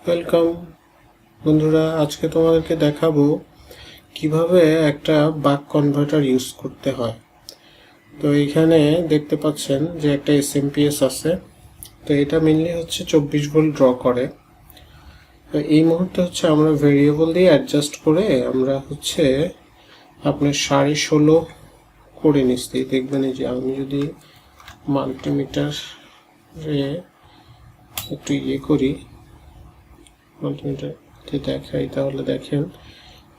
Welcome বন্ধুরা, আজকে তোমাদেরকে দেখাবো কিভাবে একটা বাক কনভার্টার ইউজ করতে হয়। তো এখানে দেখতে পাচ্ছেন যে একটা এসএমপিএস আছে। তো এটা মেইনলি হচ্ছে 24 ভোল্ট ড্র করে। তো এই মুহূর্তে হচ্ছে আমরা ভেরিয়েবল দিয়ে অ্যাডজাস্ট করে আমরা হচ্ছে আপনার 16.5 করে নিচ্ছি। দেখবেন যে আমি যদি মাল্টিমিটারে একটু করি, মাল্টিমিটারতে দেখাই, তাহলে দেখেন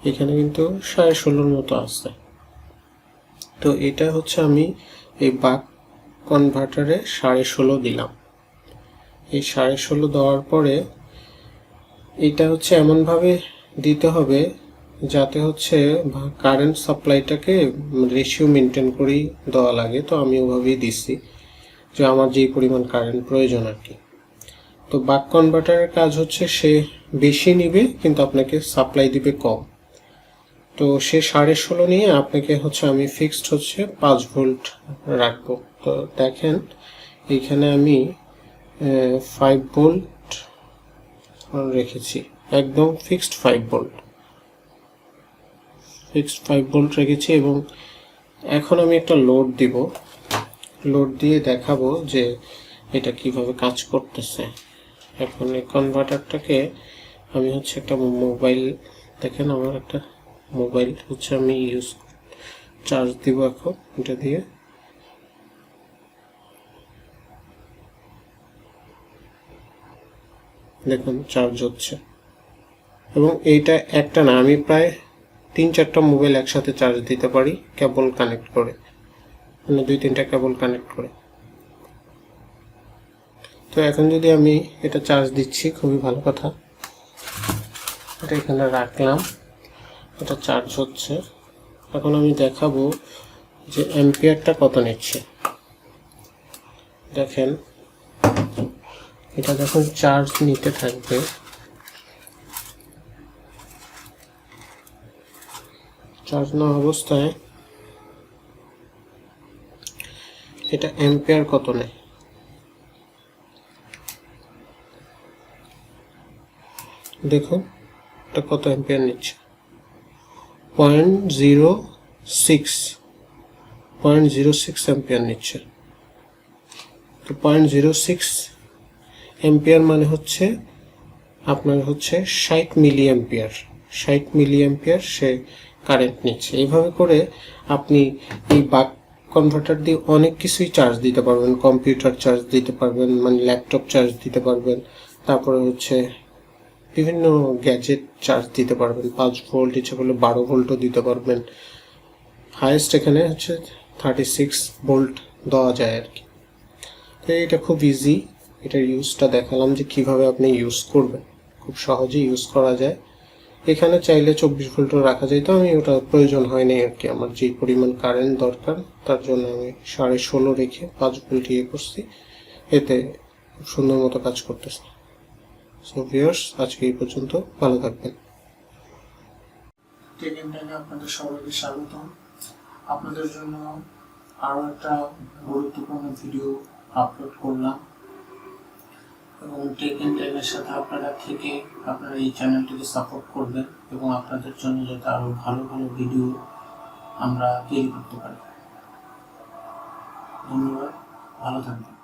এখানে কিন্তু 16.5 মতো আছে। তো এটা হচ্ছে আমি এই বাক কনভার্টারে 16.5 দিলাম। এই 16.5 দেওয়ার পরে এটা হচ্ছে এমনভাবে দিতে হবে যাতে হচ্ছে কারেন্ট সাপ্লাইটাকে রেশিও মেনটেন করেই দেওয়া লাগে। তো আমি ওভাবেই দিচ্ছি যে আমার যেই পরিমাণ কারেন্ট প্রয়োজন আর কি। তো বাক কনভার্টারের কাজ হচ্ছে সে বেশি নিবে কিন্তু আপনাকে সাপ্লাই দিবে কম। তো সে 16.5 নিয়ে আপনাকে হচ্ছে আমি ফিক্সড হচ্ছে 5 ভোল্ট রাখবো। তো দেখেন এইখানে আমি 5 ভোল্ট রেখেছি, একদম ফিক্সড 5 ভোল্ট রেখেছি। এবং এখন আমি একটা লোড দিব, লোড দিয়ে দেখাবো যে এটা কিভাবে কাজ করতেছে। এখন এই কনভার্টারটাকে আমি হচ্ছে একটা মোবাইল, দেখেন আমার একটা মোবাইল হচ্ছে আমি চার্জ দিব এখন এটা দিয়ে। দেখুন চার্জ হচ্ছে, এবং এইটা একটা না, আমি প্রায় 3-4টা মোবাইল একসাথে চার্জ দিতে পারি কেবল কানেক্ট করে, মানে 2-3টা কেবল কানেক্ট করে। তো এখন যদি আমি এটা চার্জ দিচ্ছি, খুবই ভালো কথা, এটা এখানে রাখলাম, এটা চার্জ হচ্ছে। এখন আমি দেখাবো যে অ্যাম্পিয়ারটা কত নিচ্ছে। দেখেন এটা যখন চার্জ নিতে থাকবে, চার্জ নেওয়া অবস্থায় এটা অ্যাম্পিয়ার কত নেয় দেখুন, এটা কত অ্যাম্পিয়ার নিচ্ছে, 0.06 অ্যাম্পিয়ার নিচ্ছে। তো 0.06 অ্যাম্পিয়ার মানে হচ্ছে আপনার হচ্ছে 60 মিলি অ্যাম্পিয়ার, 60 মিলি অ্যাম্পিয়ার সে কারেন্ট নিচ্ছে। এইভাবে করে আপনি এই বাক কনভার্টার দিয়ে অনেক কিছুই চার্জ দিতে পারবেন, কম্পিউটার চার্জ দিতে পারবেন, মানে ল্যাপটপ চার্জ দিতে পারবেন, তারপরে হচ্ছে বিভিন্ন গ্যাজেট চার্জ দিতে পারবেন। 5 ভোল্ট, ইচ্ছে করলে 12 ভোল্টও দিতে পারবেন। হাইয়েস্ট এখানে হচ্ছে 36 ভোল্ট দেওয়া যায় আর কি। তো এটা খুব ইজি, এটার ইউজটা দেখালাম যে কিভাবে আপনি ইউজ করবেন, খুব সহজেই ইউজ করা যায়। এখানে চাইলে 24 ভোল্টও রাখা যায়, তো আমি ওটা প্রয়োজন হয়নি আর কি। আমার যে পরিমাণ কারেন্ট দরকার তার জন্য আমি 16.5 রেখে 5 ভোল্ট করছি, এতে খুব সুন্দর মতো কাজ করতেছে। সো ভিউয়ার্স, আজকে এই পর্যন্ত, ভালো থাকবেন। টেক এন্ড টাইমে আপনাদের সবাইকে স্বাগতম। আপনাদের জন্য আরও একটা গুরুত্বপূর্ণ ভিডিও আপলোড করলাম, এবং টেক এন্ড টাইমের সাথে আপনারা থেকে আপনারা এই চ্যানেলটিকে সাপোর্ট করবেন এবং আপনাদের জন্য যাতে আরও ভালো ভালো ভিডিও আমরা তৈরি করতে পারি। ধন্যবাদ, ভালো থাকবেন।